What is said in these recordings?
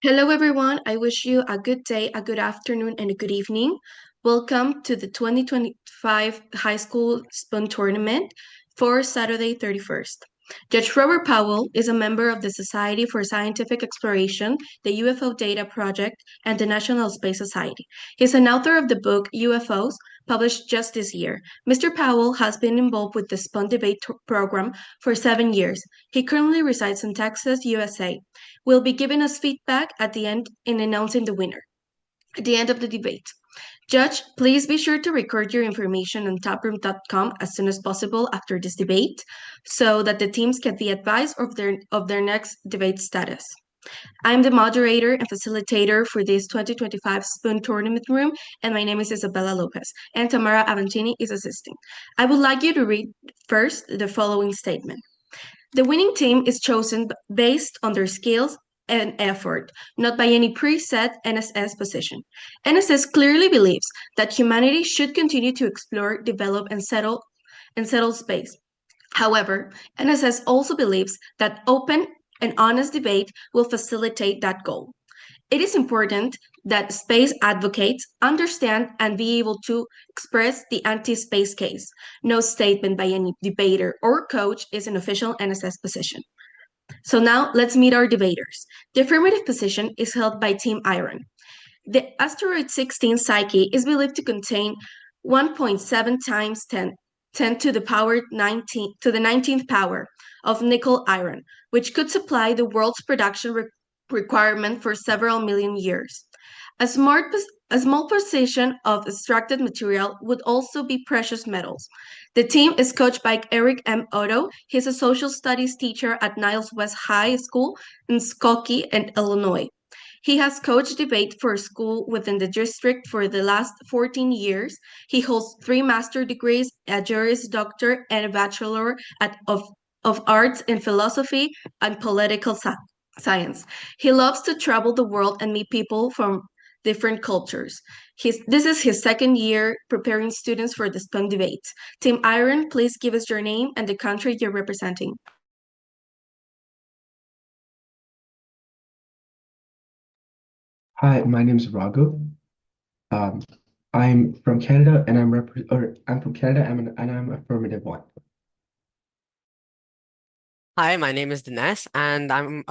Hello, everyone. I wish you a good day, a good afternoon, and a good evening. Welcome to the 2025 High School spUN Tournament for Saturday 31st. Judge Robert Powell is a member of the Society for Scientific Exploration, the UFO Data Project, and the National Space Society. He's an author of the book UFOs, published just this year. Mr. Powell has been involved with the spUN debate program for 7 years. He currently resides in Texas, USA will be giving us feedback at the end in announcing the winner at the end of the debate. Judge, please be sure to record your information on taproom.com as soon as possible after this debate so that the teams get the advice of their next debate status. I'm the moderator and facilitator for this 2025 spUN Tournament Room, and my name is Isabella Lopez, and Tamara Avantini is assisting. I would like you to read first the following statement. The winning team is chosen based on their skills and effort, not by any preset NSS position. NSS clearly believes that humanity should continue to explore, develop, and settle space. However, NSS also believes that open and honest debate will facilitate that goal. It is important that space advocates understand and be able to express the anti-space case. No statement by any debater or coach is an official NSS position. So now let's meet our debaters. The affirmative position is held by Team Iron. The asteroid 16 Psyche is believed to contain 1.7 times 10 to the power 19 to the 19th power of nickel iron, which could supply the world's production requirement for several million years. A small portion of extracted material would also be precious metals. The team is coached by Eric M. Otto. He's a social studies teacher at Niles West High School in Skokie, Illinois. He has coached debate for a school within the district for the last 14 years. He holds 3 master's degrees, a Juris Doctor, and a Bachelor of Arts in Philosophy and Political Science. He loves to travel the world and meet people from different cultures. This is his second year preparing students for the spUN debates. Team Iron, please give us your name and the country you're representing. Hi, my name is Raghu. Um, I'm from Canada, and I'm from Canada, and I'm affirmative one. Hi, my name is Dinesh, and I'm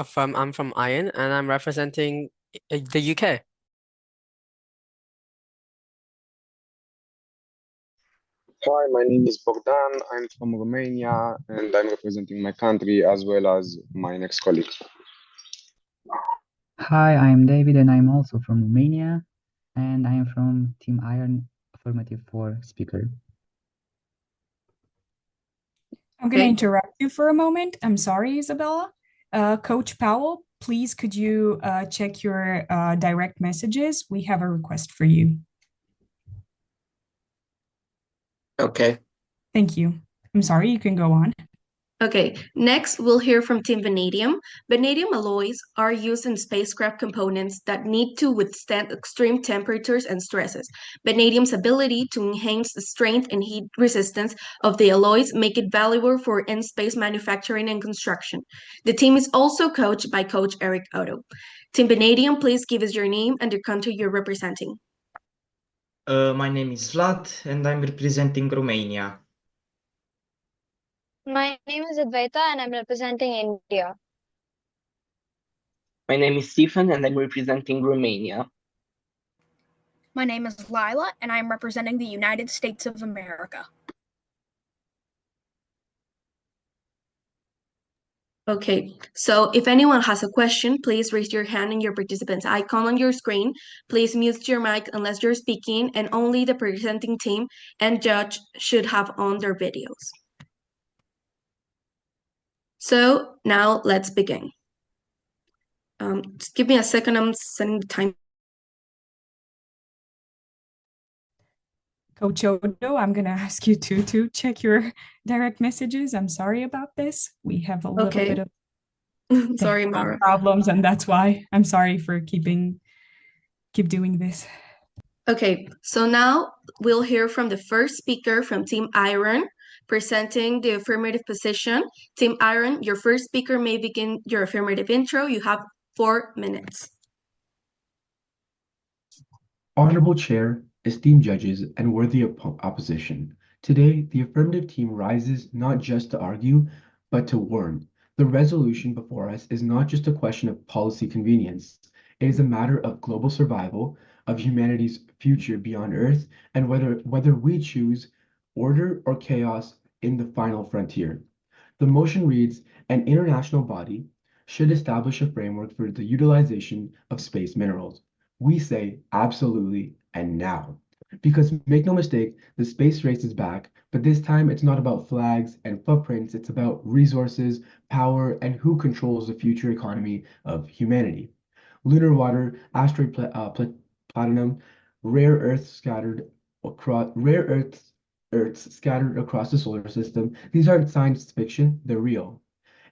from Iron, and I'm representing the UK. Hi, my name is Bogdan. I'm from Romania and I'm representing my country as well as my next colleague. Hi, I'm David and I'm also from Romania and I am from Team Iron Affirmative 4 speaker. I'm going to interrupt you for a moment. I'm sorry, Isabella. Coach Powell, please could you check your direct messages? We have a request for you. Okay. Thank you. I'm sorry, you can go on. Okay, next we'll hear from Team Vanadium. Vanadium alloys are used in spacecraft components that need to withstand extreme temperatures and stresses. Vanadium's ability to enhance the strength and heat resistance of the alloys make it valuable for in-space manufacturing and construction. The team is also coached by Coach Eric Otto. Team Vanadium, please give us your name and the country you're representing. My name is Vlad and I'm representing Romania. My name is Advaita and I'm representing India. My name is Stephen and I'm representing Romania. My name is Lila and I'm representing the United States of America. Okay, so if anyone has a question, please raise your hand in your participants icon on your screen. Please mute your mic unless you're speaking, and only the presenting team and judge should have on their videos. So now let's begin. Just give me a second, I'm setting the time. Coach Odo, I'm going to ask you to check your direct messages. I'm sorry about this. We have a little bit of sorry, Mara. problems, and that's why I'm sorry for keep doing this. Okay, so now we'll hear from the first speaker from Team Iron, presenting the affirmative position. Team Iron, your first speaker may begin your affirmative intro. You have 4 minutes. Honorable Chair, esteemed judges, and worthy opposition, today the affirmative team rises not just to argue, but to warn. The resolution before us is not just a question of policy convenience. It is a matter of global survival, of humanity's future beyond Earth, and whether we choose order or chaos in the final frontier. The motion reads, an international body should establish a framework for the utilization of space minerals. We say absolutely and now. Because make no mistake, the space race is back, but this time it's not about flags and footprints, it's about resources, power, and who controls the future economy of humanity. Lunar water, asteroid platinum, rare earths scattered Earths scattered across the solar system. These aren't science fiction, they're real.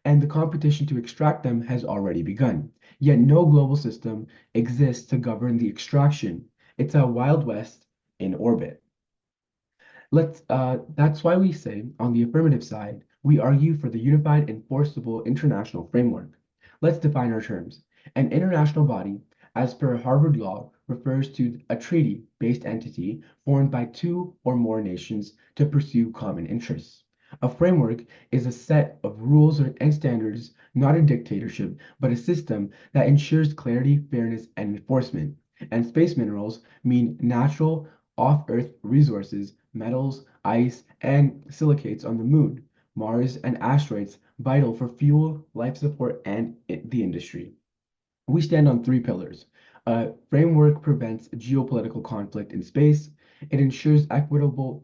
And the competition to extract them has already begun. Yet no global system exists to govern the extraction. It's a Wild West in orbit. That's why we say, on the affirmative side, we argue for the unified enforceable international framework. Let's define our terms. An international body, as per Harvard law, refers to a treaty-based entity formed by two or more nations to pursue common interests. A framework is a set of rules and standards, not a dictatorship, but a system that ensures clarity, fairness, and enforcement. And space minerals mean natural, off-Earth resources, metals, ice, and silicates on the Moon, Mars, and asteroids vital for fuel, life support, and the industry. We stand on three pillars. Framework prevents geopolitical conflict in space. It ensures equitable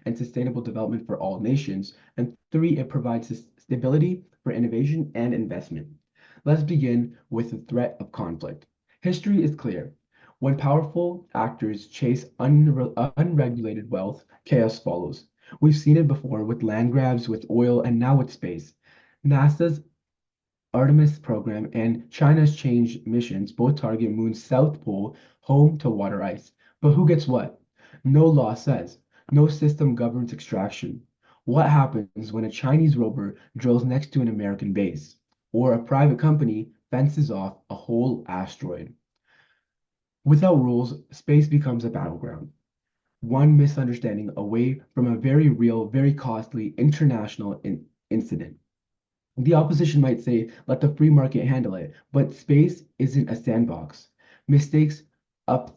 and sustainable development for all nations. And three, it provides stability for innovation and investment. Let's begin with the threat of conflict. History is clear. When powerful actors chase unregulated wealth, chaos follows. We've seen it before with land grabs, with oil, and now with space. NASA's Artemis program and China's change missions both target Moon's south pole, home to water ice. But who gets what? No law says. No system governs extraction. What happens when a Chinese rover drills next to an American base? Or a private company fences off a whole asteroid? Without rules, space becomes a battleground. One misunderstanding away from a very real, very costly international incident. The opposition might say, let the free market handle it, but space isn't a sandbox. Mistakes up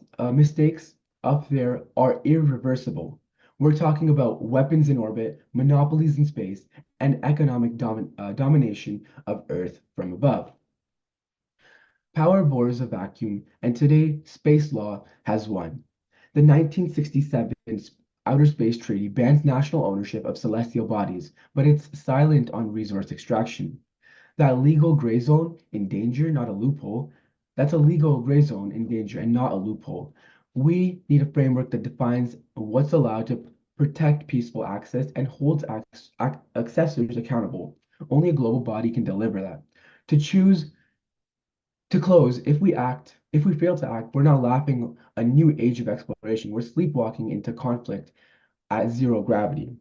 there are irreversible. We're talking about weapons in orbit, monopolies in space, and economic domination of Earth from above. Power bores a vacuum, and today space law has won. The 1967 Outer Space Treaty bans national ownership of celestial bodies, but it's silent on resource extraction. That legal gray zone in danger, not a loophole. That's a legal gray zone in danger and not a loophole. We need a framework that defines what's allowed to protect peaceful access and holds accessors accountable. Only a global body can deliver that. To close, if we fail to act, we're now laughing a new age of exploration. We're sleepwalking into conflict at zero gravity.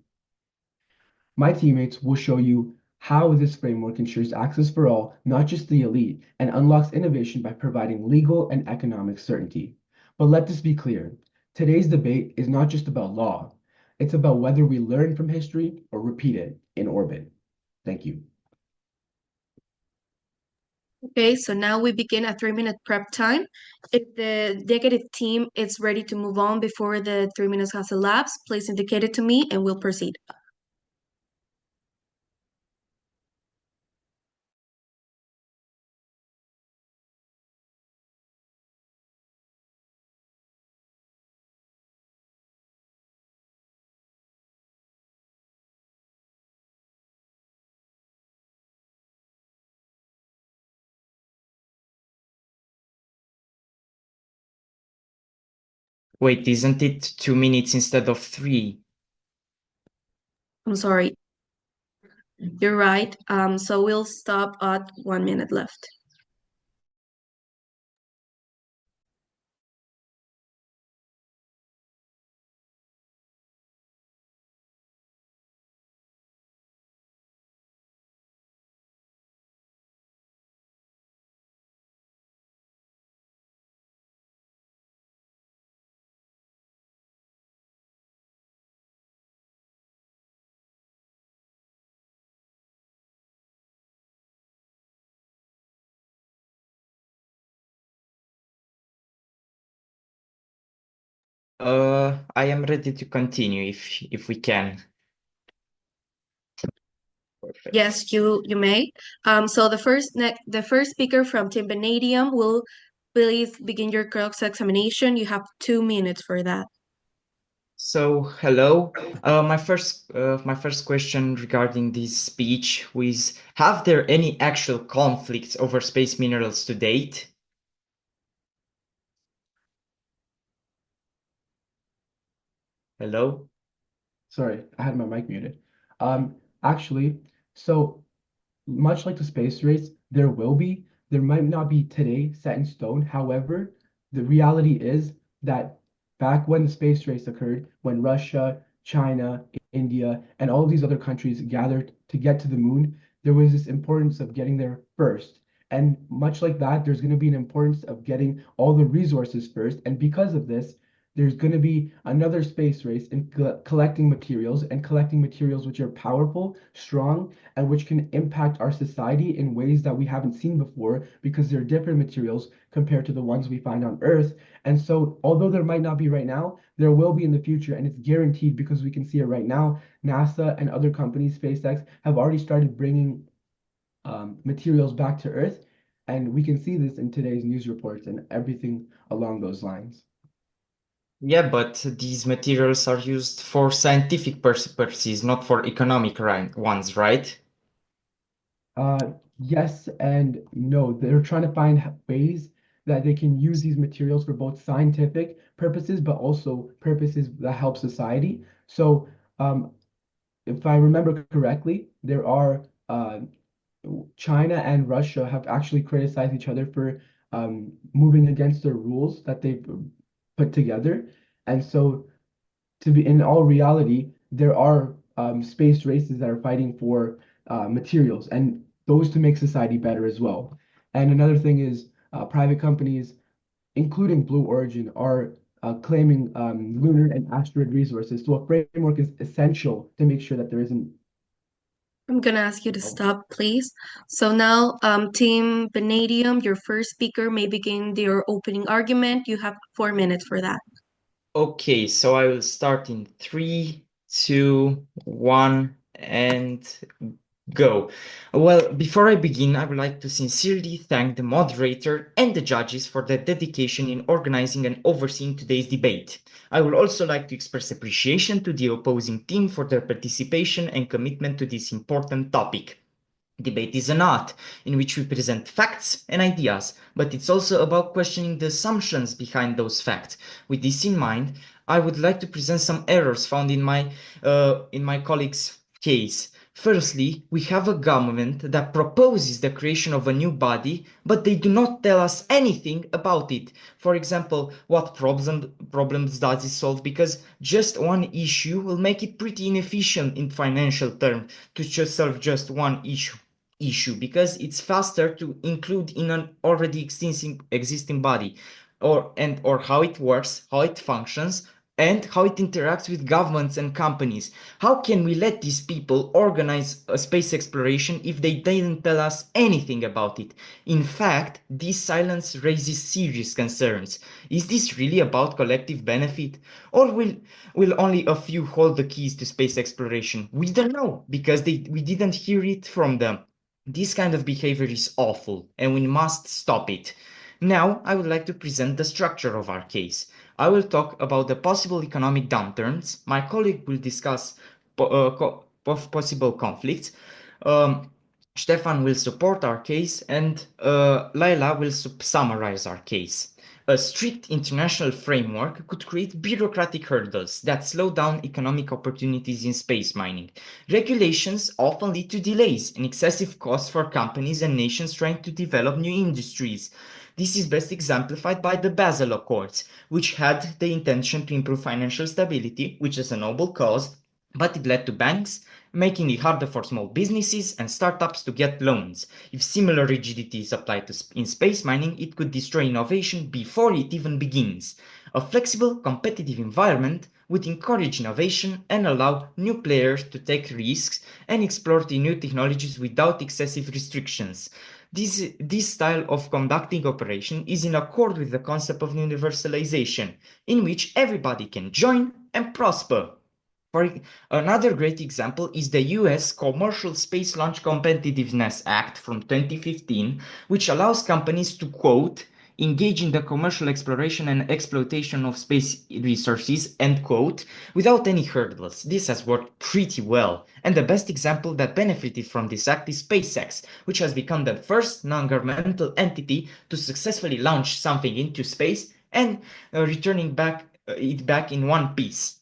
My teammates will show you how this framework ensures access for all, not just the elite, and unlocks innovation by providing legal and economic certainty. But let this be clear. Today's debate is not just about law. It's about whether we learn from history or repeat it in orbit. Thank you. Okay, so now we begin a 3-minute prep time. If the negative team is ready to move on before the 3 minutes has elapsed, please indicate it to me and we'll proceed. Wait, isn't it 2 minutes instead of 3? I'm sorry. You're right. So we'll stop at 1 minute left. I am ready to continue if we can. Perfect. Yes, you may. So the first speaker from Team Vanadium will please begin your cross-examination. You have 2 minutes for that. So, hello. My first question regarding this speech was, have there any actual conflicts over space minerals to date? Hello? Sorry, I had my mic muted. Actually, so much like the space race, there will be. There might not be today set in stone. However, the reality is that back when the space race occurred, when Russia, China, India, and all of these other countries gathered to get to the moon, there was this importance of getting there first. And much like that, there's going to be an importance of getting all the resources first. And because of this, there's going to be another space race in collecting materials which are powerful, strong, and which can impact our society in ways that we haven't seen before because they're different materials compared to the ones we find on Earth. And so, although there might not be right now, there will be in the future, and it's guaranteed because we can see it right now. NASA and other companies, SpaceX, have already started bringing materials back to Earth, and we can see this in today's news reports and everything along those lines. Yeah, but these materials are used for scientific purposes, not for economic ones, right? Yes and no. They're trying to find ways that they can use these materials for both scientific purposes, but also purposes that help society. So, if I remember correctly, there are China and Russia have actually criticized each other for moving against the rules that they've put together. And so, to be in all reality, there are space races that are fighting for materials and those to make society better as well. And another thing is private companies, including Blue Origin, are claiming lunar and asteroid resources. So a framework is essential to make sure that there isn't. I'm gonna ask you to stop, please. So now, Team Vanadium, your first speaker may begin your opening argument. You have 4 minutes for that. Okay, so I will start in 3, 2, 1, and go. Well, before I begin, I would like to sincerely thank the moderator and the judges for their dedication in organizing and overseeing today's debate. I would also like to express appreciation to the opposing team for their participation and commitment to this important topic. Debate is an art in which we present facts and ideas, but it's also about questioning the assumptions behind those facts. With this in mind, I would like to present some errors found in my colleague's case. Firstly, we have a government that proposes the creation of a new body, but they do not tell us anything about it. For example, what problems does it solve? Because just one issue will make it pretty inefficient in financial terms to just solve just one issue because it's faster to include in an already existing body or how it works, how it functions, and how it interacts with governments and companies. How can we let these people organize a space exploration if they didn't tell us anything about it? In fact, this silence raises serious concerns. Is this really about collective benefit? Or will only a few hold the keys to space exploration? We don't know because we didn't hear it from them. This kind of behavior is awful, and we must stop it. Now, I would like to present the structure of our case. I will talk about the possible economic downturns. My colleague will discuss possible conflicts. Stefan will support our case, and Laila will summarize our case. A strict international framework could create bureaucratic hurdles that slow down economic opportunities in space mining. Regulations often lead to delays and excessive costs for companies and nations trying to develop new industries. This is best exemplified by the Basel Accords, which had the intention to improve financial stability, which is a noble cause, but it led to banks making it harder for small businesses and startups to get loans. If similar rigidity is applied in space mining, it could destroy innovation before it even begins. A flexible, competitive environment would encourage innovation and allow new players to take risks and explore the new technologies without excessive restrictions. This style of conducting operation is in accord with the concept of universalization, in which everybody can join and prosper. Another great example is the US Commercial Space Launch Competitiveness Act from 2015, which allows companies to, quote, engage in the commercial exploration and exploitation of space resources, end quote, without any hurdles. This has worked pretty well, and the best example that benefited from this act is SpaceX, which has become the first non-governmental entity to successfully launch something into space and returning it back in one piece.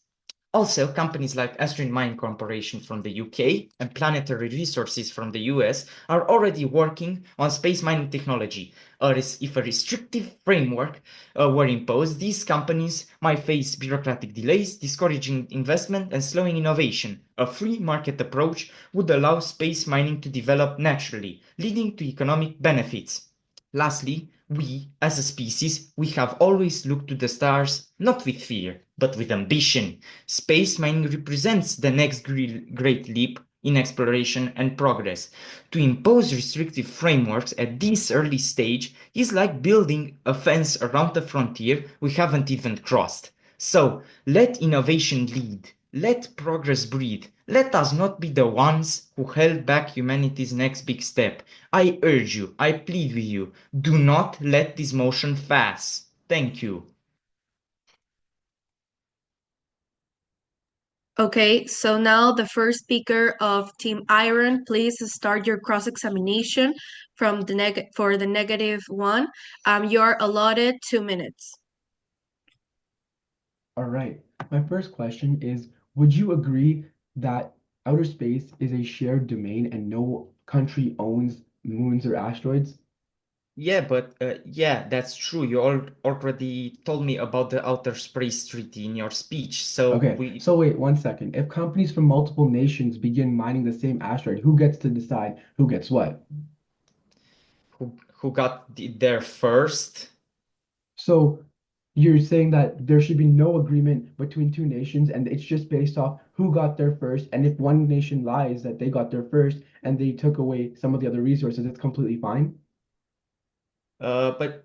Also, companies like Astrid Mine Corporation from the UK and Planetary Resources from the US are already working on space mining technology. If a restrictive framework were imposed, these companies might face bureaucratic delays, discouraging investment and slowing innovation. A free market approach would allow space mining to develop naturally, leading to economic benefits. Lastly, we, as a species, we have always looked to the stars, not with fear, but with ambition. Space mining represents the next great leap in exploration and progress. To impose restrictive frameworks at this early stage is like building a fence around a frontier we haven't even crossed. So, let innovation lead. Let progress breathe. Let us not be the ones who held back humanity's next big step. I urge you, I plead with you, do not let this motion pass. Thank you. Okay, so now the first speaker of Team Iron, please start your cross-examination from for the negative one. You're allotted 2 minutes. All right. My first question is, would you agree that outer space is a shared domain and no country owns moons or asteroids? Yeah, but yeah, that's true. You already told me about the Outer Space Treaty in your speech. So Okay, so wait 1 second. If companies from multiple nations begin mining the same asteroid, who gets to decide who gets what? Who got there first? So you're saying that there should be no agreement between two nations and it's just based off who got there first, and if one nation lies that they got there first and they took away some of the other resources, it's completely fine? But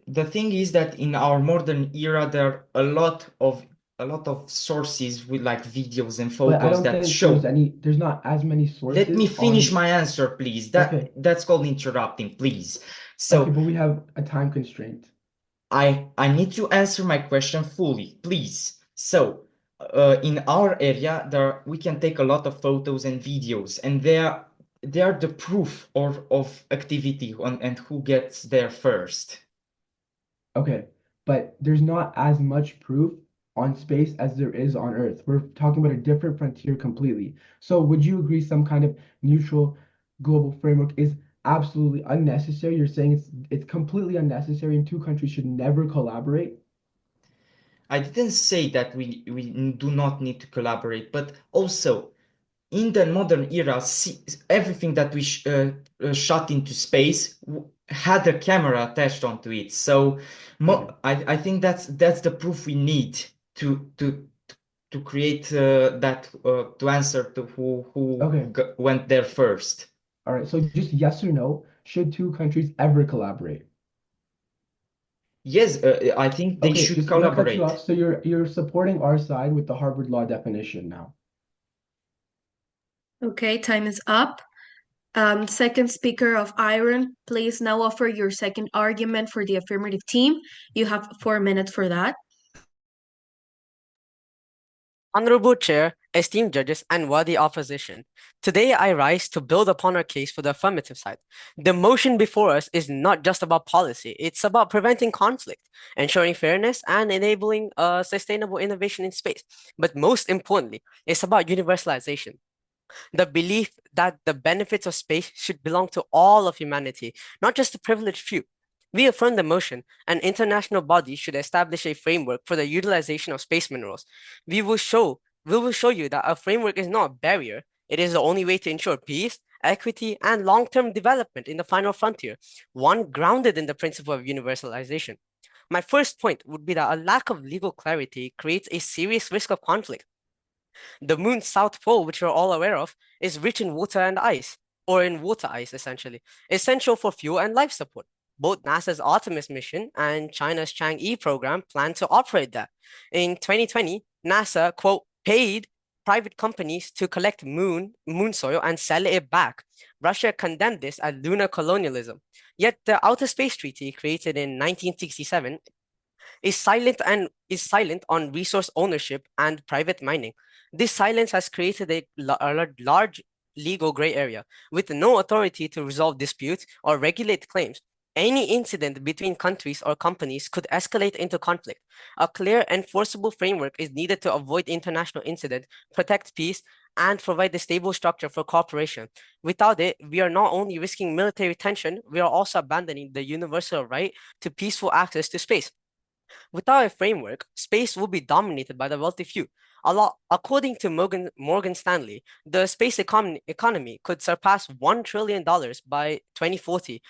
the thing is that in our modern era, there are a lot of sources with like videos and But I photos don't that think show. there's not as many sources Let me finish on. my answer, please. Okay. That's called interrupting, please. Okay, So but we have a time constraint. I need to answer my question fully, please. So in our area, we can take a lot of photos and videos, and they are the proof of activity and who gets there first. Okay, but there's not as much proof on space as there is on Earth. We're talking about a different frontier completely. So would you agree some kind of neutral global framework is absolutely unnecessary? You're saying it's completely unnecessary and two countries should never collaborate? I didn't say that we do not need to collaborate, but also in the modern era, everything that we shot into space had a camera attached onto it. So Okay. I think that's the proof we need to create that to answer to who Okay. went there first. All right. So just yes or no, should two countries ever collaborate? Yes, I think they Okay, should just I'm gonna cut you off. collaborate. So you're supporting our side with the Harvard Law definition now. Okay, time is up. Second speaker of Iron, please now offer your second argument for the affirmative team. You have 4 minutes for that. Honorable Chair, esteemed judges, and worthy opposition, today I rise to build upon our case for the affirmative side. The motion before us is not just about policy, it's about preventing conflict, ensuring fairness, and enabling sustainable innovation in space. But most importantly, it's about universalization. The belief that the benefits of space should belong to all of humanity, not just the privileged few. We affirm the motion, an international body should establish a framework for the utilization of space minerals. We will show you that a framework is not a barrier. It is the only way to ensure peace, equity, and long-term development in the final frontier, one grounded in the principle of universalization. My first point would be that a lack of legal clarity creates a serious risk of conflict. The moon's south pole, which we're all aware of, is rich in water and ice, or in water ice essentially, essential for fuel and life support. Both NASA's Artemis mission and China's Chang'e program plan to operate that. In 2020, NASA, quote, paid private companies to collect moon soil and sell it back. Russia condemned this as lunar colonialism. Yet the Outer Space Treaty, created in 1967, is silent on resource ownership and private mining. This silence has created a large legal gray area with no authority to resolve disputes or regulate claims. Any incident between countries or companies could escalate into conflict. A clear, enforceable framework is needed to avoid international incident, protect peace, and provide a stable structure for cooperation. Without it, we are not only risking military tension, we are also abandoning the universal right to peaceful access to space. Without a framework, space will be dominated by the wealthy few. According to Morgan Stanley, the space economy could surpass $1 trillion by 2040.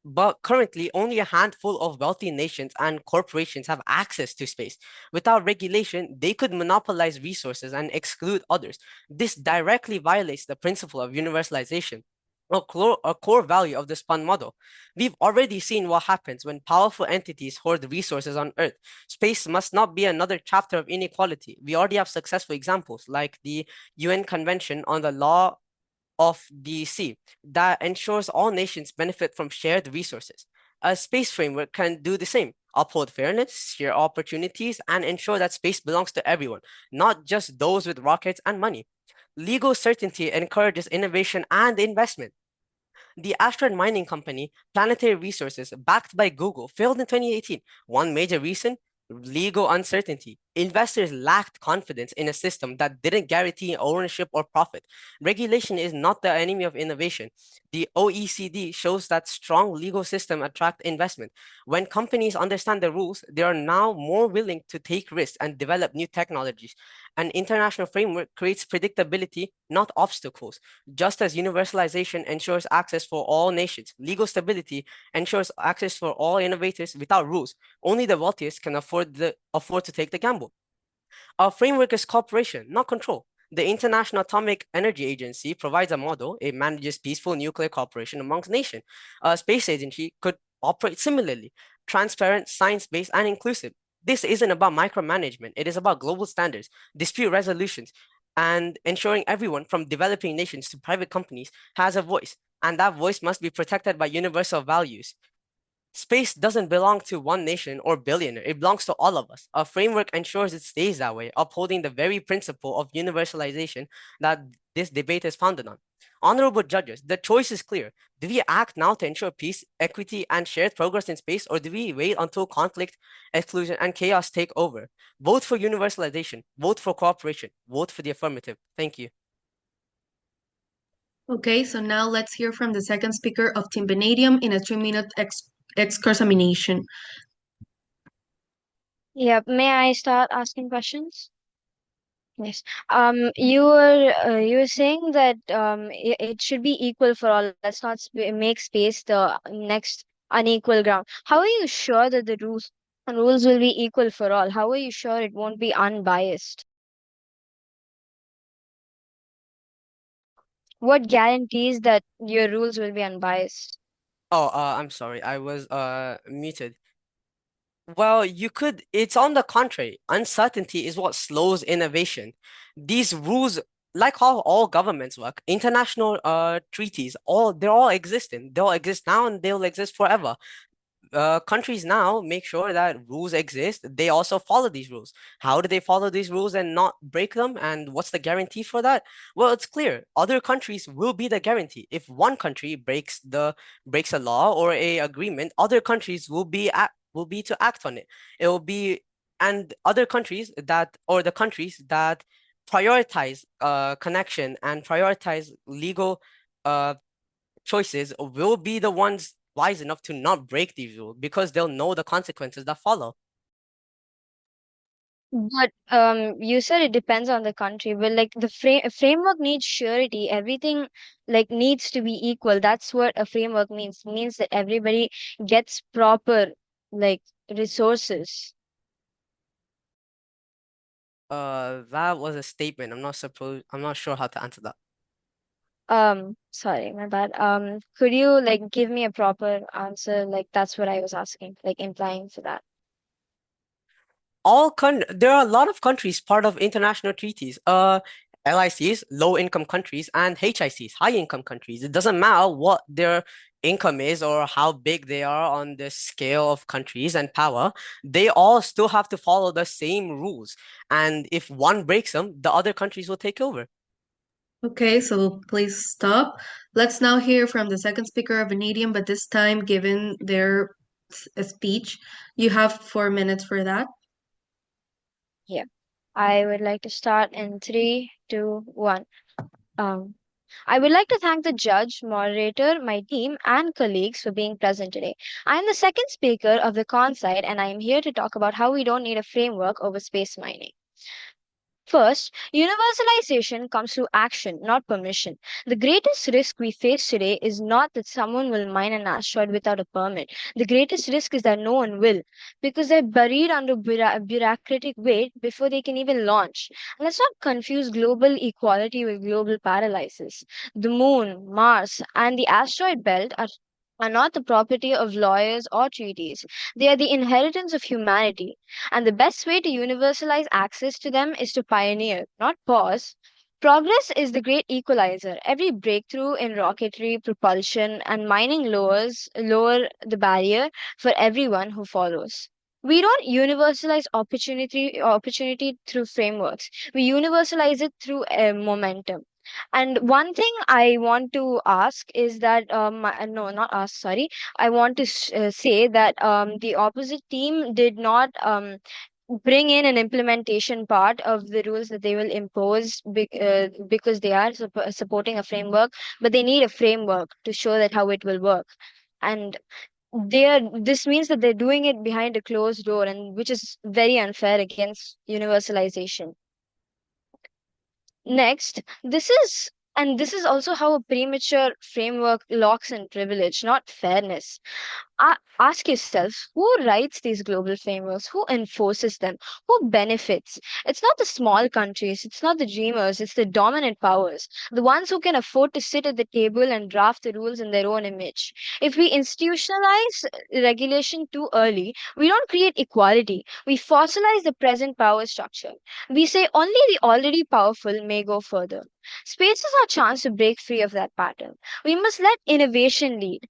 But currently, only a handful of wealthy nations and corporations have access to space. Without regulation, they could monopolize resources and exclude others. This directly violates the principle of universalization, a core value of the spun model. We've already seen what happens when powerful entities hoard resources on Earth. Space must not be another chapter of inequality. We already have successful examples like the UN Convention on the Law of the Sea that ensures all nations benefit from shared resources. A space framework can do the same, uphold fairness, share opportunities, and ensure that space belongs to everyone, not just those with rockets and money. Legal certainty encourages innovation and investment. The asteroid mining company, Planetary Resources, backed by Google, failed in 2018. One major reason? Legal uncertainty. Investors lacked confidence in a system that didn't guarantee ownership or profit. Regulation is not the enemy of innovation. The OECD shows that strong legal system attract investment. When companies understand the rules, they are now more willing to take risks and develop new technologies. An international framework creates predictability, not obstacles. Just as universalization ensures access for all nations, legal stability ensures access for all innovators without rules. Only the wealthiest can afford to take the gamble. Our framework is cooperation, not control. The International Atomic Energy Agency provides a model. It manages peaceful nuclear cooperation amongst nations. A space agency could operate similarly, transparent, science-based, and inclusive. This isn't about micromanagement. It is about global standards, dispute resolutions, and ensuring everyone from developing nations to private companies has a voice. And that voice must be protected by universal values. Space doesn't belong to one nation or billionaire. It belongs to all of us. A framework ensures it stays that way, upholding the very principle of universalization that this debate is founded on. Honorable judges, the choice is clear. Do we act now to ensure peace, equity, and shared progress in space, or do we wait until conflict, exclusion, and chaos take over? Vote for universalization. Vote for cooperation. Vote for the affirmative. Thank you. Okay, so now let's hear from the second speaker of Team Vanadium in a 3-minute examination. Yep. May I start asking questions? Yes. You were saying that it should be equal for all. Let's not make space the next unequal ground. How are you sure that the rules will be equal for all? How are you sure it won't be unbiased? What guarantees that your rules will be unbiased? Oh, I'm sorry. I was muted. Well, it's on the contrary. Uncertainty is what slows innovation. These rules, like how all governments work, international treaties, they're all existing. They'll exist now and they'll exist forever. Countries now make sure that rules exist. They also follow these rules. How do they follow these rules and not break them? And what's the guarantee for that? Well, it's clear. Other countries will be the guarantee. If one country breaks a law or a agreement, other countries will be to act on it. It will be and other countries the countries that prioritize connection and prioritize legal uh choices will be the ones wise enough to not break these rules because they'll know the consequences that follow. But you said it depends on the country. But like the framework needs surety. Everything like needs to be equal. That's what a framework means. Means that everybody gets proper like resources. That was a statement. I'm not sure how to answer that. Sorry, my bad. Could you like give me a proper answer? Like that's what I was asking, like implying for that. There are a lot of countries part of international treaties. LICs, low income countries, and HICs, high income countries. It doesn't matter what their income is or how big they are on the scale of countries and power. They all still have to follow the same rules. And if one breaks them, the other countries will take over. Okay, so please stop. Let's now hear from the second speaker of Vanadium, but this time, given their speech, you have 4 minutes for that. Yeah. I would like to start in 3, 2, 1. Um, I would like to thank the judge, moderator, my team, and colleagues for being present today. I am the second speaker of the con side, and I am here to talk about how we don't need a framework over space mining. First, universalization comes through action, not permission. The greatest risk we face today is not that someone will mine an asteroid without a permit. The greatest risk is that no one will, because they're buried under bureaucratic weight before they can even launch. And let's not confuse global equality with global paralysis. The moon, Mars, and the asteroid belt are not the property of lawyers or treaties. They are the inheritance of humanity. And the best way to universalize access to them is to pioneer, not pause. Progress is the great equalizer. Every breakthrough in rocketry, propulsion, and mining lower the barrier for everyone who follows. We don't universalize opportunity through frameworks. We universalize it through momentum. And one thing I want to ask is that no, not ask, sorry. I want to say that the opposite team did not bring in an implementation part of the rules that they will impose because they are supporting a framework, but they need a framework to show that how it will work. And this means that they're doing it behind a closed door, and which is very unfair against universalization. Next, this is also how a premature framework locks in privilege, not fairness. Ask yourself, who writes these global frameworks? Who enforces them? Who benefits? It's not the small countries, it's not the dreamers, it's the dominant powers, the ones who can afford to sit at the table and draft the rules in their own image. If we institutionalize regulation too early, we don't create equality. We fossilize the present power structure. We say only the already powerful may go further. Space is our chance to break free of that pattern. We must let innovation lead.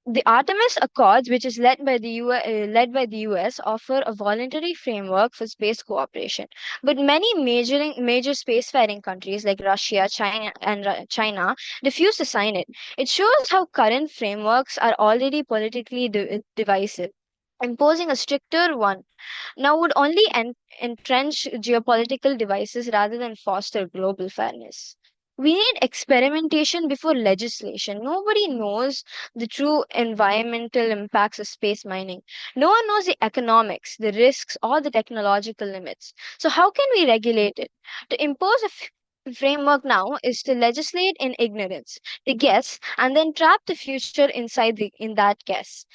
The Artemis Accords, which is led by the US, offer a voluntary framework for space cooperation. But many major spacefaring countries like Russia, China refuse to sign it. It shows how current frameworks are already politically divisive. Imposing a stricter one now would only entrench geopolitical devices rather than foster global fairness. We need experimentation before legislation. Nobody knows the true environmental impacts of space mining. No one knows the economics, the risks, or the technological limits. So, how can we regulate it? To impose a framework now is to legislate in ignorance, to guess, and then trap the future in that guess.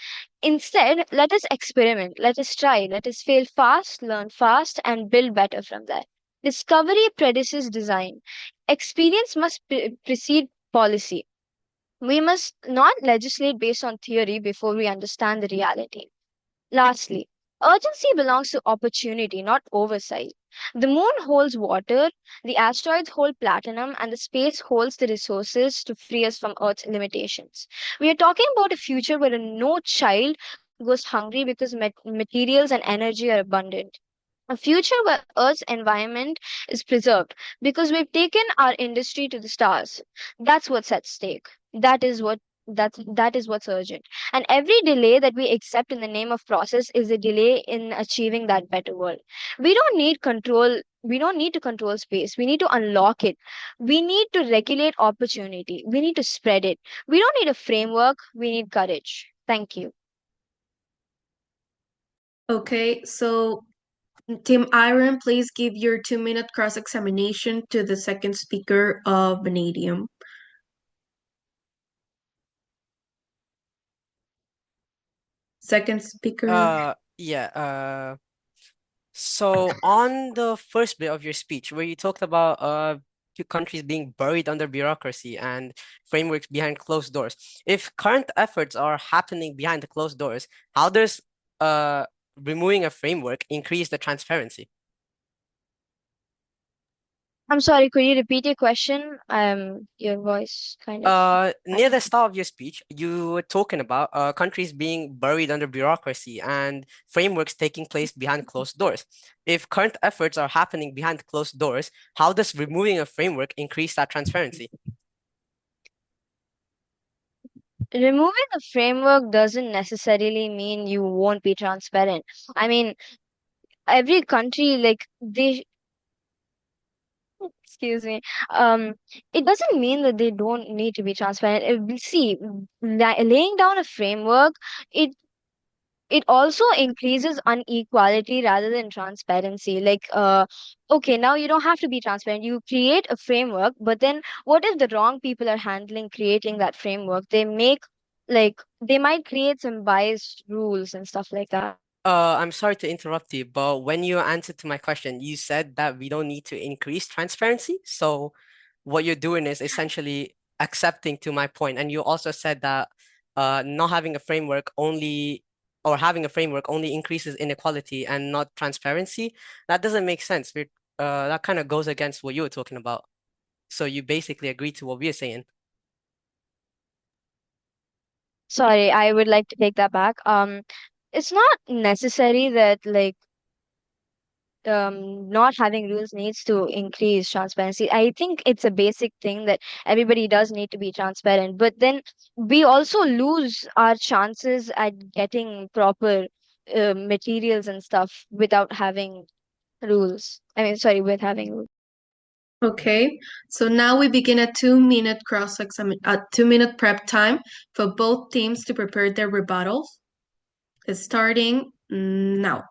Instead, let us experiment, let us try, let us fail fast, learn fast, and build better from that. Discovery precedes design. Experience must precede policy. We must not legislate based on theory before we understand the reality. Lastly, urgency belongs to opportunity, not oversight. The moon holds water, the asteroids hold platinum, and the space holds the resources to free us from Earth's limitations. We are talking about a future where no child goes hungry because materials and energy are abundant. A future where Earth's environment is preserved because we've taken our industry to the stars. That's what's at stake. That is what's urgent. And every delay that we accept in the name of process is a delay in achieving that better world. We don't need to control space. We need to unlock it. We need to regulate opportunity. We need to spread it. We don't need a framework. We need courage. Thank you. Okay, so Team Iron, please give your 2-minute cross-examination to the second speaker of Vanadium. Second speaker. Yeah, so on the first bit of your speech, where you talked about two countries being buried under bureaucracy and frameworks behind closed doors. If current efforts are happening behind the closed doors, how does uh removing a framework increase the transparency? I'm sorry, could you repeat your question? Your voice kind of. Near the start of your speech, you were talking about countries being buried under bureaucracy and frameworks taking place behind closed doors. If current efforts are happening behind closed doors, how does removing a framework increase that transparency? Removing a framework doesn't necessarily mean you won't be transparent. I mean, every country, like, excuse me, um, it doesn't mean that they don't need to be transparent. See, laying down a framework, it it also increases inequality rather than transparency. Like, okay, now you don't have to be transparent. You create a framework, but then what if the wrong people are handling creating that framework? They might create some biased rules and stuff like that. I'm sorry to interrupt you, but when you answered to my question, you said that we don't need to increase transparency. So what you're doing is essentially accepting to my point. And you also said that not having a framework only or having a framework only increases inequality and not transparency. That doesn't make sense. That kind of goes against what you were talking about. So you basically agree to what we're saying. Sorry, I would like to take that back. It's not necessary that, like, not having rules needs to increase transparency. I think it's a basic thing that everybody does need to be transparent, but then we also lose our chances at getting proper materials and stuff without having rules. I mean, sorry, with having rules. Okay, so now we begin a 2-minute a 2-minute prep time for both teams to prepare their rebuttals. Starting now.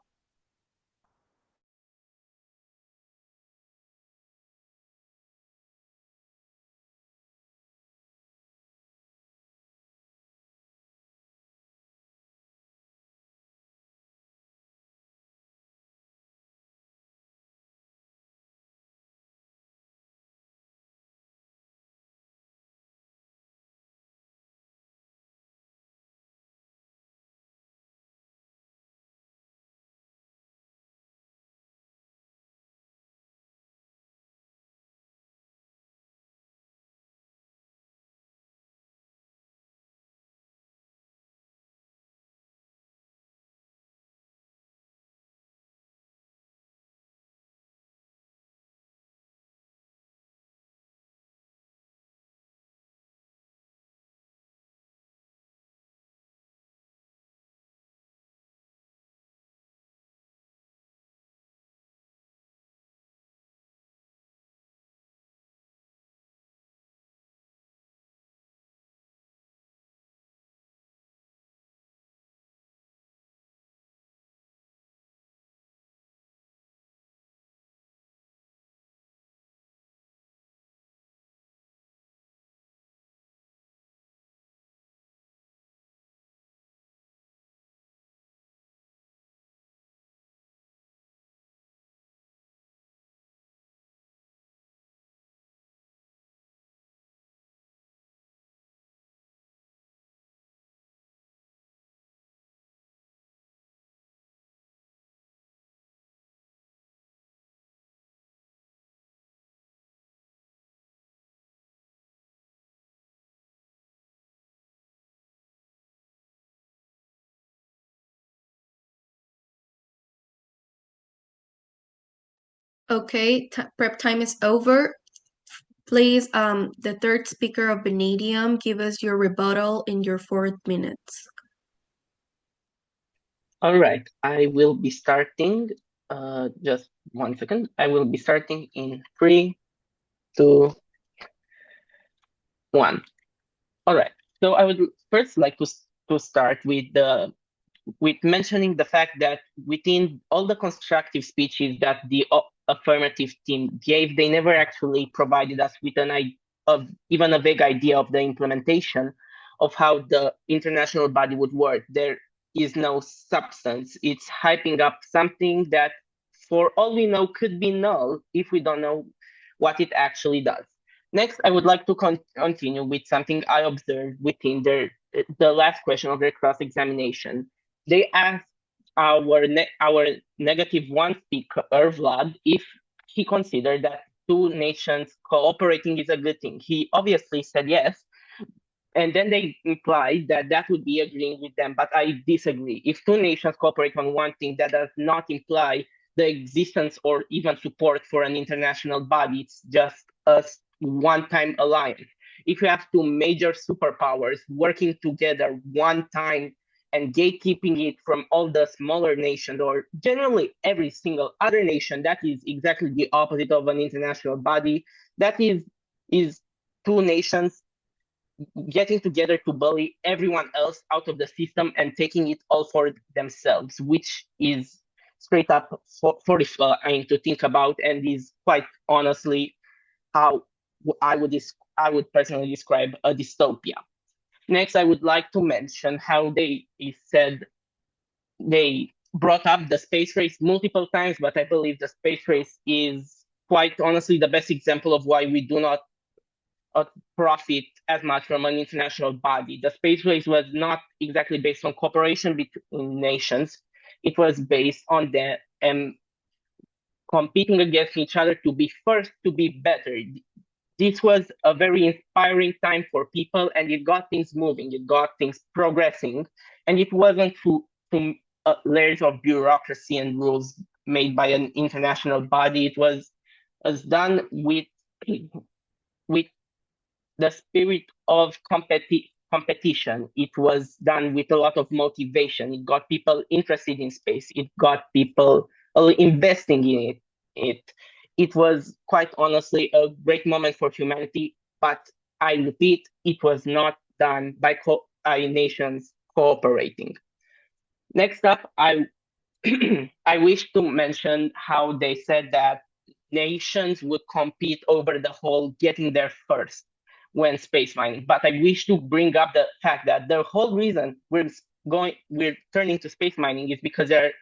Okay, prep time is over. Please, the third speaker of Vanadium, give us your rebuttal in your 4 minutes. All right, I will be starting. Just 1 second. I will be starting in 3, 2, 1. All right. So I would first like to start with mentioning the fact that within all the constructive speeches that the affirmative team gave, they never actually provided us with of even a vague idea of the implementation of how the international body would work. is no substance. It's hyping up something that, for all we know, could be null if we don't know what it actually does. Next, I would like to continue with something I observed within the last question of their cross-examination. They asked our negative one speaker, Vlad, if he considered that two nations cooperating is a good thing. He obviously said yes, and then they implied that that would be agreeing with them, but I disagree. If two nations cooperate on one thing, that does not imply the existence or even support for an international body. It's just a one-time alliance. If you have two major superpowers working together one time and gatekeeping it from all the smaller nations, or generally every single other nation, that is exactly the opposite of an international body. That is two nations getting together to bully everyone else out of the system and taking it all for themselves, which is straight up horrifying to think about, and is quite honestly how I would personally describe a dystopia. Next, I would like to mention how they said they brought up the space race multiple times, but I believe the space race is quite honestly the best example of why we do not profit as much from an international body. The space race was not exactly based on cooperation between nations. It was based on them competing against each other to be first, to be better. This was a very inspiring time for people, and it got things moving, it got things progressing, and it wasn't through layers of bureaucracy and rules made by an international body. It was done with the spirit of competition. It was done with a lot of motivation. It got people interested in space. It got people investing in it. It was quite honestly a great moment for humanity, but I repeat, it was not done by nations cooperating. Next up, I wish to mention how they said that nations would compete over the whole getting there first when space mining. But I wish to bring up the fact that the whole reason we're turning to space mining is because there are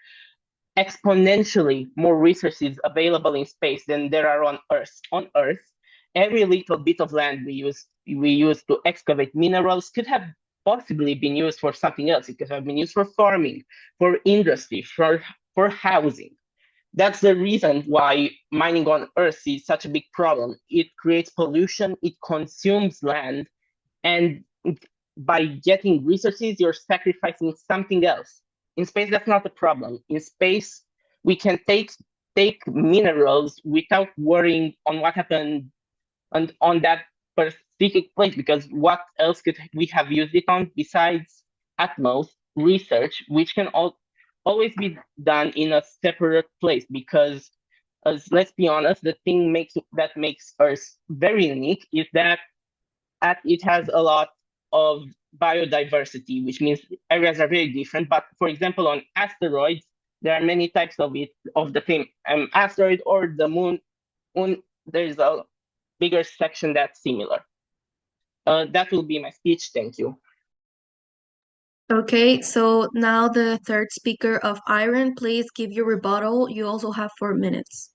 exponentially more resources available in space than there are on Earth. On Earth, every little bit of land we use to excavate minerals could have possibly been used for something else. It could have been used for farming, for industry, for housing. That's the reason why mining on Earth is such a big problem. It creates pollution, it consumes land, and by getting resources, you're sacrificing something else. In space, that's not a problem. In space, we can take minerals without worrying on what happened on that specific place, because what else could we have used it on besides, at most, research, which can always be done in a separate place, because let's be honest, the thing that makes Earth very unique is that it has a lot of biodiversity, which means areas are very different. But for example, on asteroids, there are many types of the same asteroid, or the moon. There's a bigger section that's similar. That will be my speech. Thank you. Okay, so now the third speaker of Iron, please give your rebuttal. You also have 4 minutes.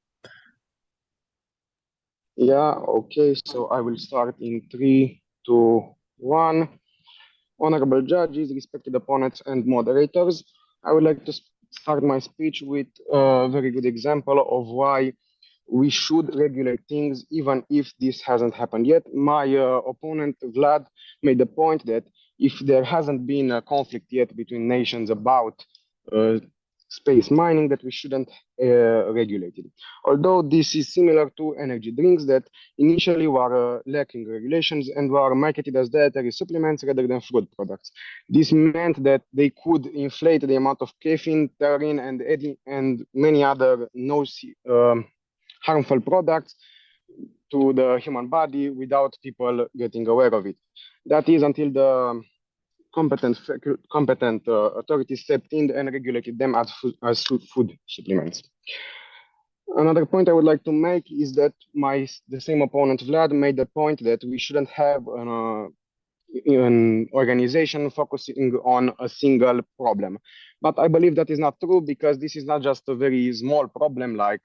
Yeah, okay, so I will start in 3, 2, 1. Honorable judges, respected opponents, and moderators, I would like to start my speech with a very good example of why we should regulate things even if this hasn't happened yet. My opponent, Vlad, made the point that if there hasn't been a conflict yet between nations about space mining, that we shouldn't regulate it. Although this is similar to energy drinks that initially were lacking regulations and were marketed as dietary supplements rather than food products. This meant that they could inflate the amount of caffeine, taurine, and many other harmful products to the human body without people getting aware of it. That is until the competent authorities stepped in and regulated them as food supplements. Another point I would like to make is that the same opponent, Vlad, made the point that we shouldn't have an organization focusing on a single problem. But I believe that is not true because this is not just a very small problem like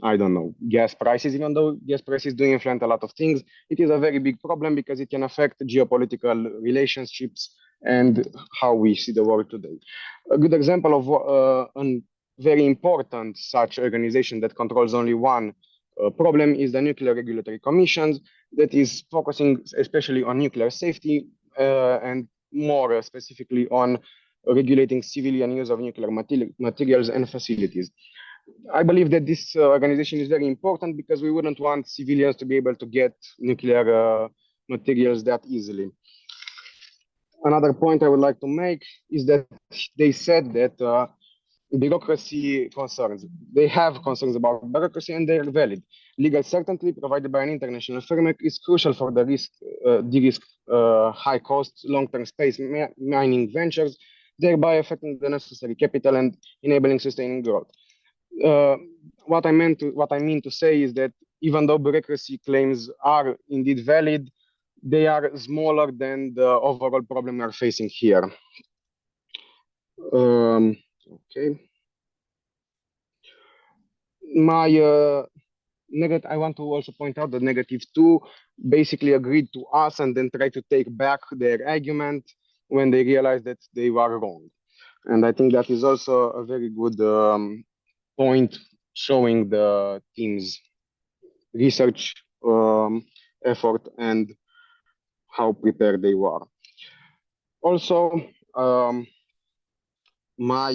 I don't know, gas prices, even though gas prices do influence a lot of things, it is a very big problem because it can affect geopolitical relationships and how we see the world today. A good example of a very important such organization that controls only one problem is the Nuclear Regulatory Commission that is focusing especially on nuclear safety and more specifically on regulating civilian use of nuclear materials and facilities. I believe that this organization is very important because we wouldn't want civilians to be able to get nuclear materials that easily. Another point I would like to make is that they said that bureaucracy concerns. They have concerns about bureaucracy and they are valid. Legal certainty provided by an international framework is crucial for the de-risk high costs, long-term space mining ventures, thereby affecting the necessary capital and enabling sustaining growth. Uh, what I mean to say is that even though bureaucracy claims are indeed valid, they are smaller than the overall problem we are facing here. Okay. I want to also point out that -2 basically agreed to us and then tried to take back their argument when they realized that they were wrong. And I think that is also a very good point showing the team's research effort and how prepared they were. Also, my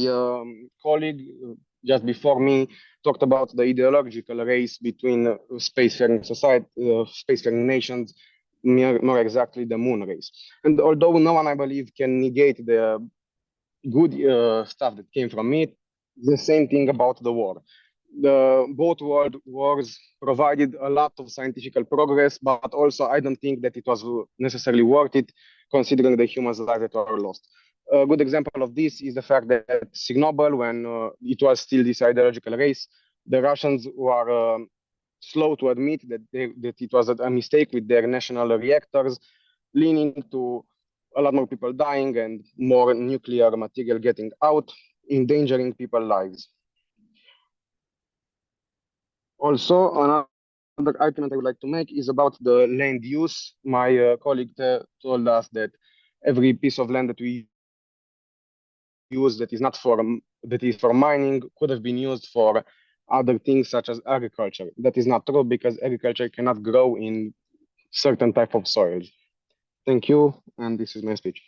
colleague just before me talked about the ideological race between spacefaring nations, more exactly the moon race. And although no one, I believe, can negate the good stuff that came from it, the same thing about the war. Both world wars provided a lot of scientific progress, but also I don't think that it was necessarily worth it, considering the humans' lives that were lost. A good example of this is the fact that Chernobyl, when it was still this ideological race, the Russians were slow to admit that it was a mistake with their national reactors, leading to a lot more people dying and more nuclear material getting out, endangering people's lives. Also, another argument I would like to make is about the land use. My colleague told us that every piece of land that we use that is for mining could have been used for other things such as agriculture. That is not true because agriculture cannot grow in certain type of soils. Thank you, and this is my speech.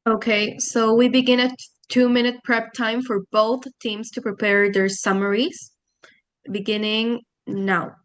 Okay, so we begin a 2-minute prep time for both teams to prepare their summaries, beginning now.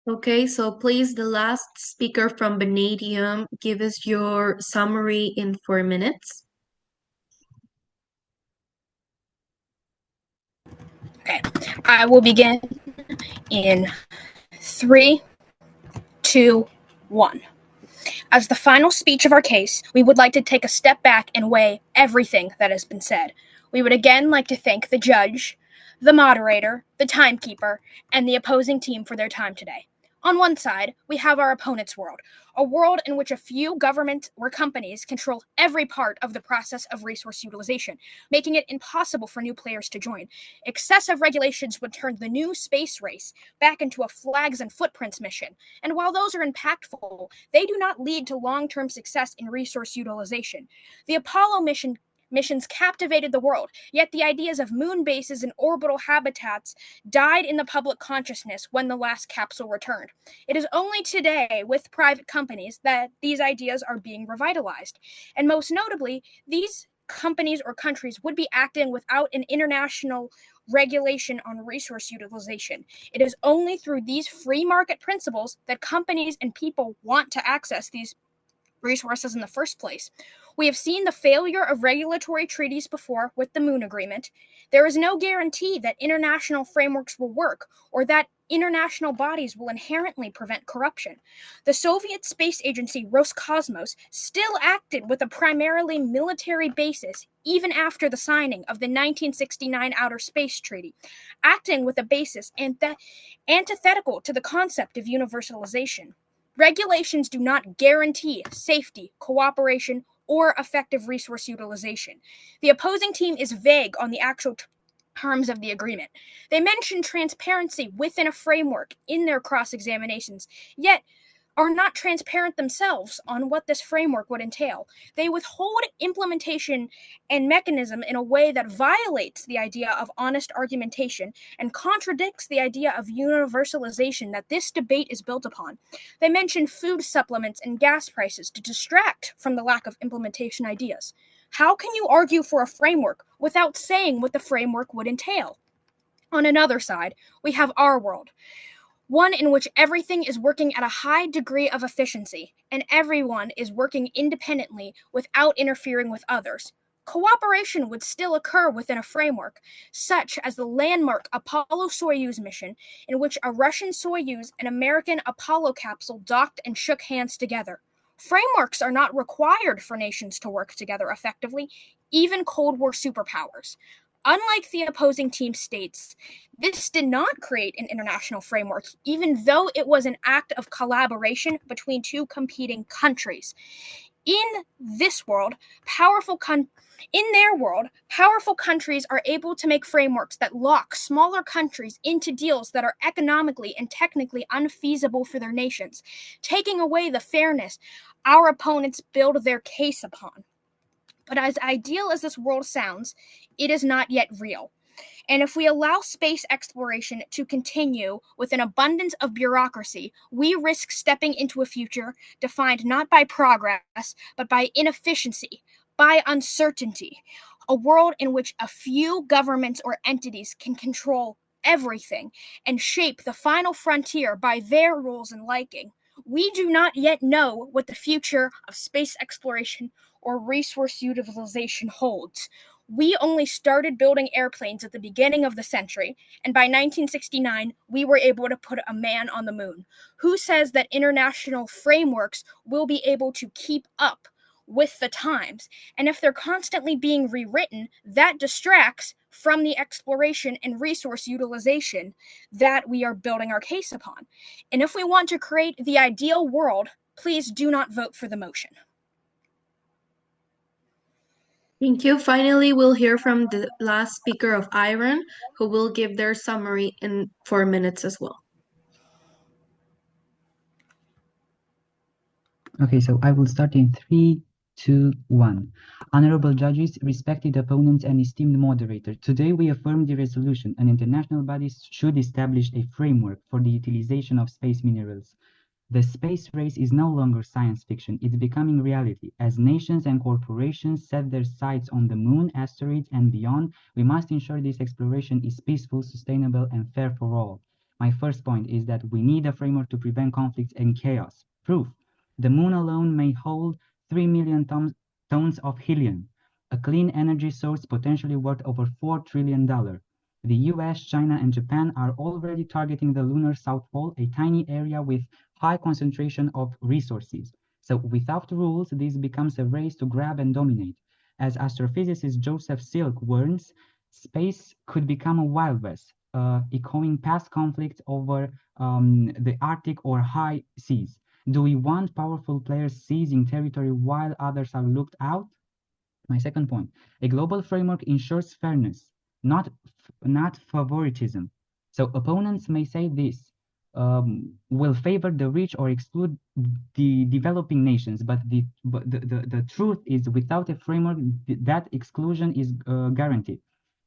Okay, so please, the last speaker from Vanadium, give us your summary in 4 minutes. Okay, I will begin in 3, 2, 1. As the final speech of our case, we would like to take a step back and weigh everything that has been said. We would again like to thank the judge, the moderator, the timekeeper, and the opposing team for their time today. On one side, we have our opponent's world, a world in which a few governments or companies control every part of the process of resource utilization, making it impossible for new players to join. Excessive regulations would turn the new space race back into a flags and footprints mission. And while those are impactful, they do not lead to long-term success in resource utilization. The Apollo missions captivated the world, yet the ideas of moon bases and orbital habitats died in the public consciousness when the last capsule returned. It is only today, with private companies, that these ideas are being revitalized. And most notably, these companies or countries would be acting without an international regulation on resource utilization. It is only through these free market principles that companies and people want to access these resources in the first place. We have seen the failure of regulatory treaties before with the Moon Agreement. There is no guarantee that international frameworks will work or that international bodies will inherently prevent corruption. The Soviet space agency Roscosmos still acted with a primarily military basis even after the signing of the 1969 Outer Space Treaty, acting with a basis antithetical to the concept of universalization. Regulations do not guarantee safety, cooperation, or effective resource utilization. The opposing team is vague on the actual terms of the agreement. They mention transparency within a framework in their cross-examinations, yet are not transparent themselves on what this framework would entail. They withhold implementation and mechanism in a way that violates the idea of honest argumentation and contradicts the idea of universalization that this debate is built upon. They mention food supplements and gas prices to distract from the lack of implementation ideas. How can you argue for a framework without saying what the framework would entail? On another side, we have our world, one in which everything is working at a high degree of efficiency and everyone is working independently without interfering with others. Cooperation would still occur within a framework, such as the landmark Apollo-Soyuz mission, in which a Russian Soyuz and American Apollo capsule docked and shook hands together. Frameworks are not required for nations to work together effectively, even Cold War superpowers. Unlike the opposing team states, this did not create an international framework, even though it was an act of collaboration between two competing countries. In this world, in their world, powerful countries are able to make frameworks that lock smaller countries into deals that are economically and technically unfeasible for their nations, taking away the fairness our opponents build their case upon. But as ideal as this world sounds, it is not yet real. And if we allow space exploration to continue with an abundance of bureaucracy, we risk stepping into a future defined not by progress, but by inefficiency, by uncertainty. A world in which a few governments or entities can control everything and shape the final frontier by their rules and liking. We do not yet know what the future of space exploration or resource utilization holds. We only started building airplanes at the beginning of the century, and by 1969, we were able to put a man on the moon. Who says that international frameworks will be able to keep up with the times? And if they're constantly being rewritten, that distracts from the exploration and resource utilization that we are building our case upon. And if we want to create the ideal world, please do not vote for the motion. Thank you. Finally, we'll hear from the last speaker of Iron, who will give their summary in 4 minutes as well. Okay, so I will start in 3, 2, 1. Honorable judges, respected opponents, and esteemed moderator, today we affirm the resolution an international body should establish a framework for the utilization of space minerals. The space race is no longer science fiction, it's becoming reality. As nations and corporations set their sights on the moon, asteroids, and beyond, we must ensure this exploration is peaceful, sustainable, and fair for all. My first point is that we need a framework to prevent conflicts and chaos. Proof: the moon alone may hold 3 million tons of helium, a clean energy source potentially worth over $4 trillion. The US, China, and Japan are already targeting the lunar South Pole, a tiny area with high concentration of resources. So without rules, this becomes a race to grab and dominate. As astrophysicist Joseph Silk warns, space could become a Wild West, echoing past conflicts over the Arctic or high seas. Do we want powerful players seizing territory while others are looked out? My second point: a global framework ensures fairness, not favoritism. So opponents may say this will favor the rich or exclude the developing nations, but the truth is, without a framework, that exclusion is guaranteed.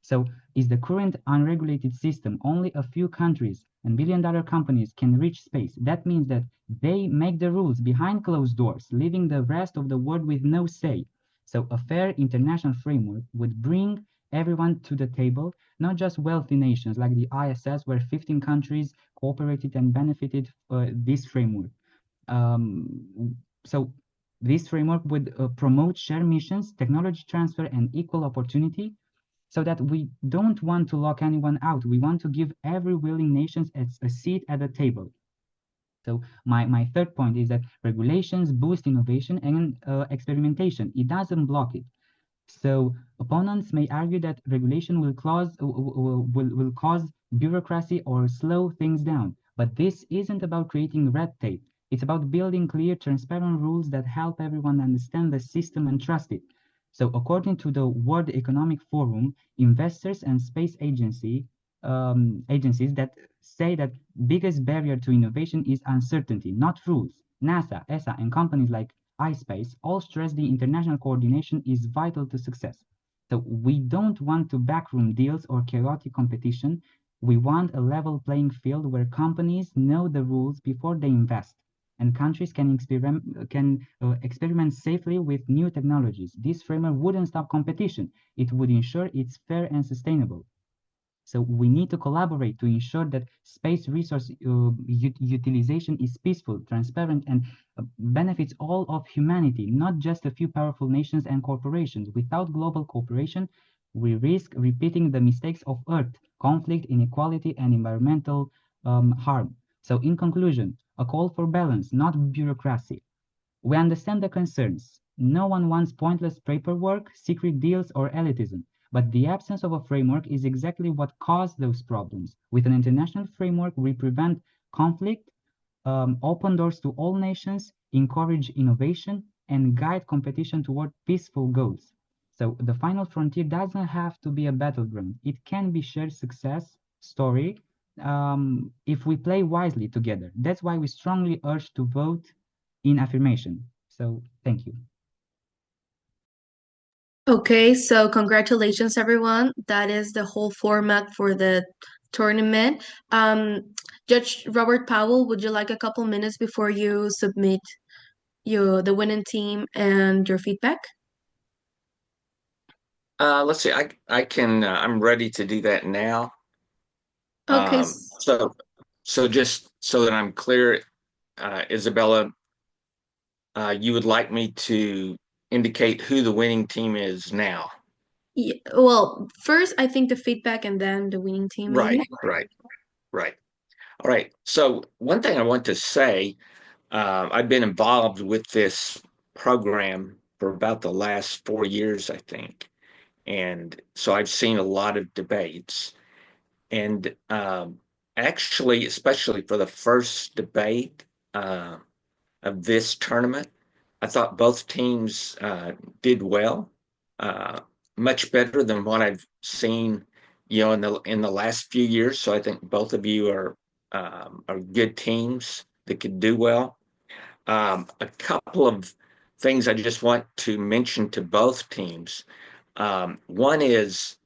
So is the current unregulated system, only a few countries and billion-dollar companies can reach space. That means that they make the rules behind closed doors, leaving the rest of the world with no say. So a fair international framework would bring everyone to the table, not just wealthy nations like the ISS, where 15 countries cooperated and benefited this framework. So this framework would promote shared missions, technology transfer, and equal opportunity, so that we don't want to lock anyone out. We want to give every willing nation a seat at the table. So my third point is that regulations boost innovation and experimentation. It doesn't block it. So opponents may argue that regulation will cause bureaucracy or slow things down. But this isn't about creating red tape. It's about building clear, transparent rules that help everyone understand the system and trust it. So according to the World Economic Forum, investors and space agencies that say that biggest barrier to innovation is uncertainty, not rules. NASA, ESA, and companies like iSpace all stress the international coordination is vital to success. So we don't want to backroom deals or chaotic competition. We want a level playing field where companies know the rules before they invest, and countries can experiment safely with new technologies. This framework wouldn't stop competition. It would ensure it's fair and sustainable. So we need to collaborate to ensure that space resource utilization is peaceful, transparent, and benefits all of humanity, not just a few powerful nations and corporations. Without global cooperation, we risk repeating the mistakes of Earth: conflict, inequality, and environmental harm. So in conclusion, a call for balance, not bureaucracy. We understand the concerns. No one wants pointless paperwork, secret deals, or elitism. But the absence of a framework is exactly what caused those problems. With an international framework, we prevent conflict, open doors to all nations, encourage innovation, and guide competition toward peaceful goals. So the final frontier doesn't have to be a battleground. It can be shared success story if we play wisely together. That's why we strongly urge to vote in affirmation. So thank you. Okay, so congratulations, everyone. That is the whole format for the tournament. Judge Robert Powell, would you like a couple minutes before you submit the winning team and your feedback? Let's see. I can. I'm ready to do that now. Okay. So just so that I'm clear, Isabella, you would like me to indicate who the winning team is now? Yeah, well, first I think the feedback and then the winning team. Right, Maybe. right. All right. So one thing I want to say, I've been involved with this program for about the last 4 years, I think. And so I've seen a lot of debates. And actually, especially for the first debate of this tournament, I thought both teams did well, much better than what I've seen, in the last few years. So I think both of you are good teams that could do well. A couple of things I just want to mention to both teams. One is,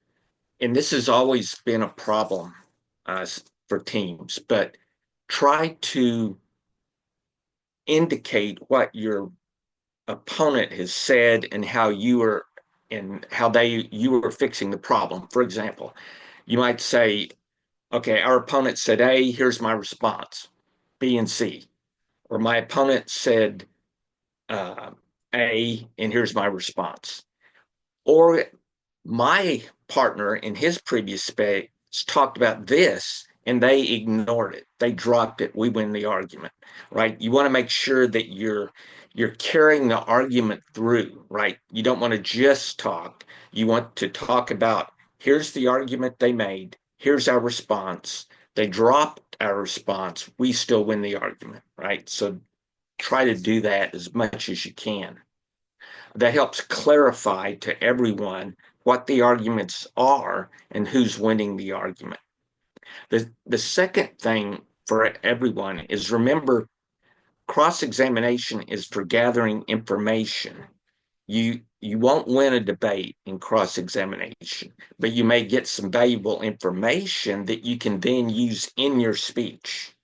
and this has always been a problem for teams, but try to indicate what your opponent has said and how you were fixing the problem. For example, you might say, okay, our opponent said A, here's my response, B and C. Or my opponent said A, and here's my response. Or my partner in his previous space talked about this and they ignored it. They dropped it. We win the argument, right? You want to make sure that you're carrying the argument through, right? You don't want to just talk. You want to talk about here's the argument they made. Here's our response. They dropped our response. We still win the argument, right? So try to do that as much as you can. That helps clarify to everyone what the arguments are and who's winning the argument. The second thing for everyone is remember, cross-examination is for gathering information. You won't win a debate in cross-examination, but you may get some valuable information that you can then use in your speech.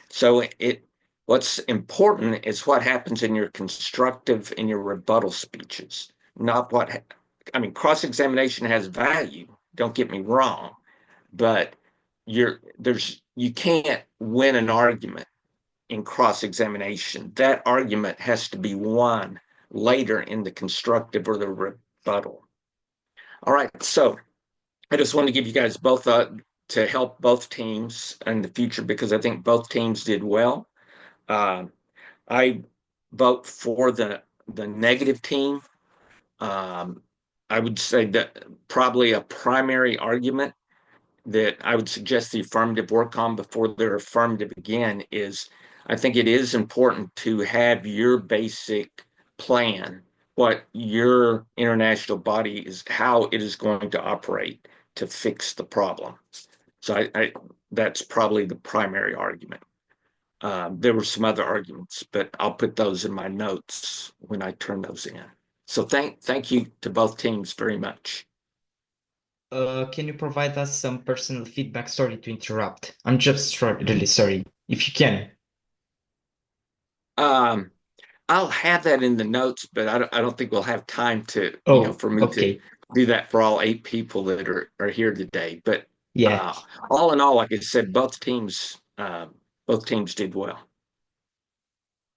So what's important is what happens in your constructive and your rebuttal speeches, not I mean, cross-examination has value, don't get me wrong, but you can't win an argument in cross-examination. That argument has to be won later in the constructive or the rebuttal. All right, so I just want to give you guys both to help both teams in the future because I think both teams did well. I vote for the negative team. I would say that probably a primary argument that I would suggest the affirmative work on before they're affirmative again is I think it is important to have your basic plan, what your international body is, how it is going to operate to fix the problem. So that's probably the primary argument. There were some other arguments, but I'll put those in my notes when I turn those in. So thank you to both teams very much. Can you provide us some personal feedback? Sorry to interrupt. I'm just really sorry. If you can. I'll have that in the notes, but I don't think we'll have time to, for me okay. to do that for all 8 people that are here today. But yeah, all in all, like I said, both teams did well.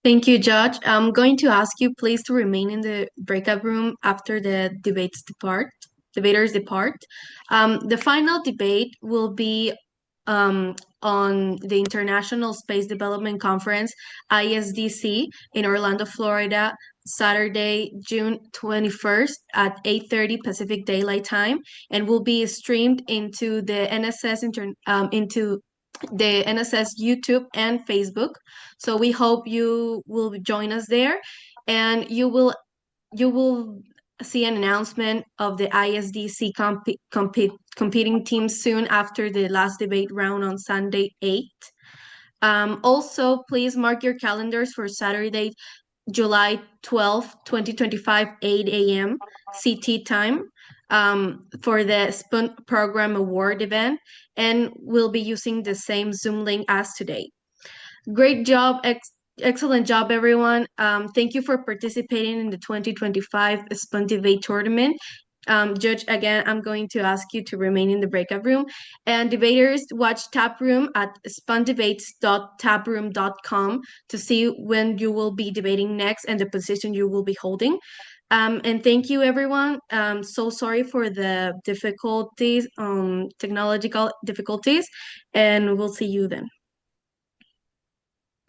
Thank you, Judge. I'm going to ask you please to remain in the breakout room after the debaters depart. The final debate will be on the International Space Development Conference, ISDC, in Orlando, Florida, Saturday, June 21st at 8:30 Pacific Daylight Time, and will be streamed into the NSS YouTube and Facebook. So we hope you will join us there, and you will see an announcement of the ISDC competing teams soon after the last debate round on Sunday 8th. Also, please mark your calendars for Saturday, July 12th, 2025, 8 a.m. CT time for the spUN Program Award event, and we'll be using the same Zoom link as today. Great job, excellent job, everyone. Thank you for participating in the 2025 spUN Debate Tournament. Judge, again, I'm going to ask you to remain in the breakout room. And debaters, watch Taproom at spundebates.taproom.com to see when you will be debating next and the position you will be holding. And thank you, everyone. So sorry for the difficulties, technological difficulties, and we'll see you then.